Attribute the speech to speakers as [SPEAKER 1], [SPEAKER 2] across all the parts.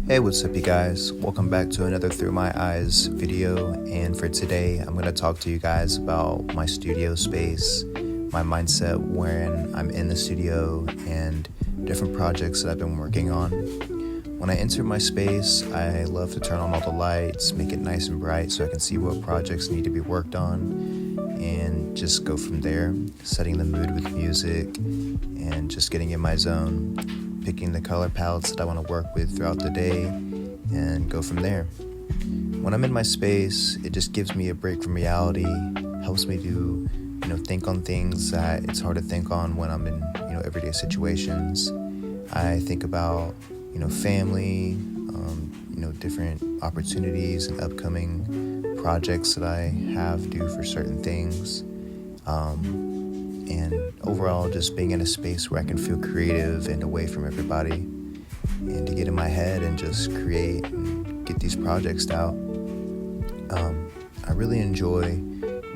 [SPEAKER 1] Hey, what's up you guys? Welcome back to another Through My Eyes video, and for today I'm going to talk to you guys about my studio space, my mindset when I'm in the studio, and different projects that I've been working on. When I enter my space, I love to turn on all the lights, make it nice and bright so I can see what projects need to be worked on, and just go from there, setting the mood with music and just getting in my zone, picking the color palettes that I want to work with throughout the day, and go from there. When I'm in my space, it just gives me a break from reality, helps me to, think on things that it's hard to think on when I'm in, everyday situations. I think about, family, different opportunities and upcoming projects that I have due for certain things. And overall, just being in a space where I can feel creative and away from everybody, and to get in my head and just create and get these projects out. I really enjoy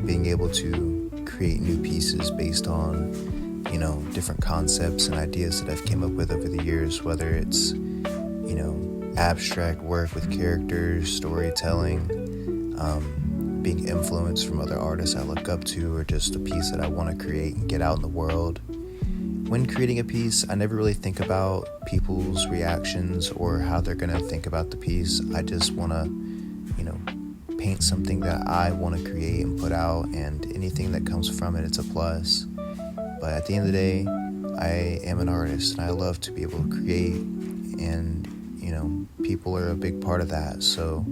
[SPEAKER 1] being able to create new pieces based on, different concepts and ideas that I've came up with over the years, whether it's, abstract work with characters, storytelling, being influenced from other artists I look up to, or just a piece that I want to create and get out in the world. When creating a piece, I never really think about people's reactions or how they're going to think about the piece. I just want to, paint something that I want to create and put out, and anything that comes from it, it's a plus. But at the end of the day, I am an artist, and I love to be able to create, and, people are a big part of that. So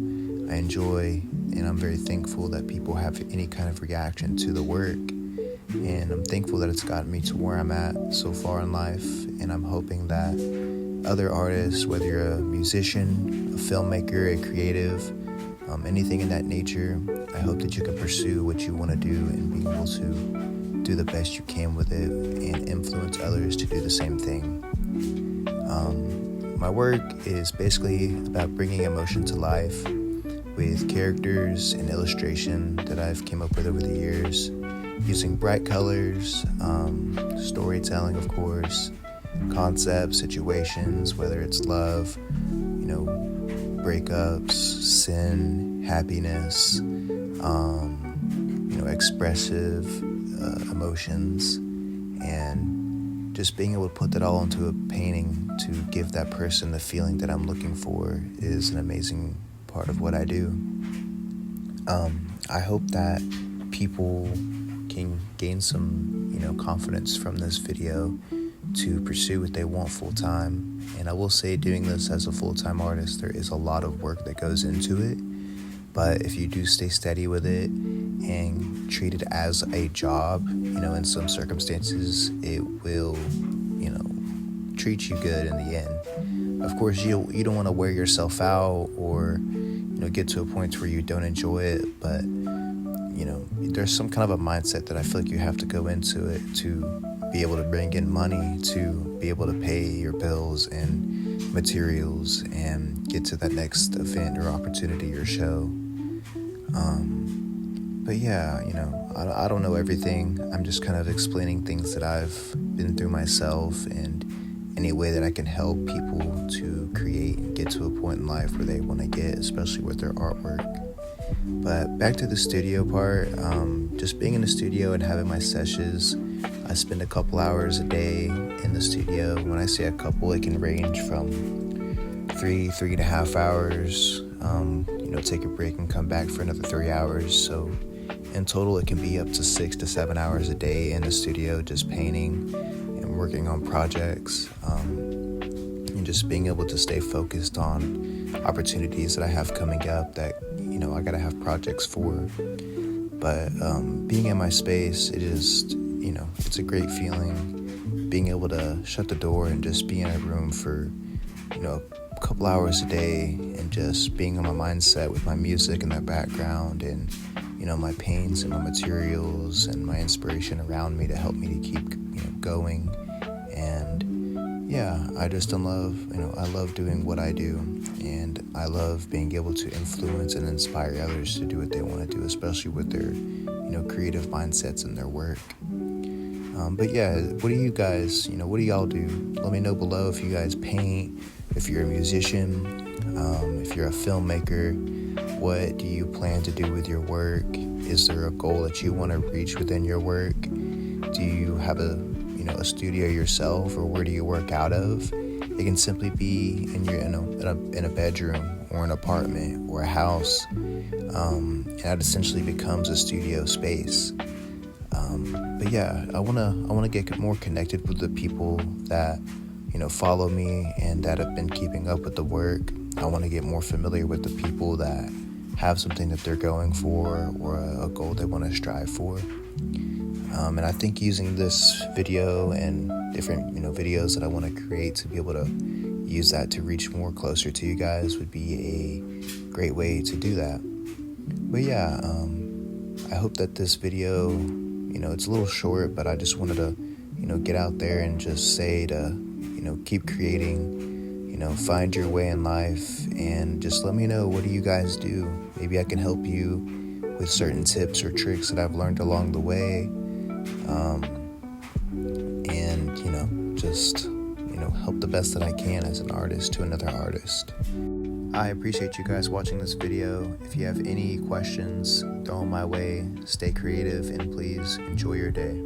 [SPEAKER 1] I enjoy, and I'm very thankful that people have any kind of reaction to the work. And I'm thankful that it's gotten me to where I'm at so far in life. And I'm hoping that other artists, whether you're a musician, a filmmaker, a creative, anything in that nature, I hope that you can pursue what you want to do and be able to do the best you can with it and influence others to do the same thing. My work is basically about bringing emotion to life with characters and illustration that I've came up with over the years, using bright colors, storytelling, of course, concepts, situations, whether it's love, breakups, sin, happiness, expressive emotions, and just being able to put that all into a painting to give that person the feeling that I'm looking for is an amazing part of what I do. I hope that people can gain some, confidence from this video to pursue what they want full time. And I will say, doing this as a full-time artist, there is a lot of work that goes into it. But if you do stay steady with it and treat it as a job, in some circumstances, it will, treat you good in the end. Of course, you don't want to wear yourself out or, get to a point where you don't enjoy it. But, there's some kind of a mindset that I feel like you have to go into it to be able to bring in money, to be able to pay your bills and materials and get to that next event or opportunity or show. But yeah, I don't know everything. I'm just kind of explaining things that I've been through myself, and any way that I can help people to create and get to a point in life where they want to get, especially with their artwork. But back to the studio part, just being in the studio and having my sessions, I spend a couple hours a day in the studio. When I say a couple, it can range from 3.5 hours, take a break and come back for another 3 hours. So in total, it can be up to 6 to 7 hours a day in the studio, just painting and working on projects, and just being able to stay focused on opportunities that I have coming up that, I gotta have projects for. But being in my space, it is, it's a great feeling, being able to shut the door and just be in a room for, a couple hours a day, and just being on my mindset with my music in the background, and, my paints and my materials and my inspiration around me to help me to keep, going. And yeah, I just love, I love doing what I do, and I love being able to influence and inspire others to do what they want to do, especially with their, creative mindsets in their work. But yeah, what do you guys, what do y'all do? Let me know below if you guys paint, if you're a musician, If you're a filmmaker, what do you plan to do with your work? Is there a goal that you want to reach within your work? Do you have a studio yourself, or where do you work out of? It can simply be in a bedroom or an apartment or a house, and that essentially becomes a studio space. But yeah, I wanna get more connected with the people that follow me and that have been keeping up with the work. I want to get more familiar with the people that have something that they're going for, or a goal they want to strive for. And I think using this video and different videos that I want to create to be able to use that to reach more closer to you guys would be a great way to do that. But yeah, I hope that this video, it's a little short, but I just wanted to get out there and just say to keep creating, find your way in life, and just let me know, what do you guys do? Maybe I can help you with certain tips or tricks that I've learned along the way, and just help the best that I can as an artist to another artist. I appreciate you guys watching this video. If you have any questions, throw them my way. Stay creative, and please enjoy your day.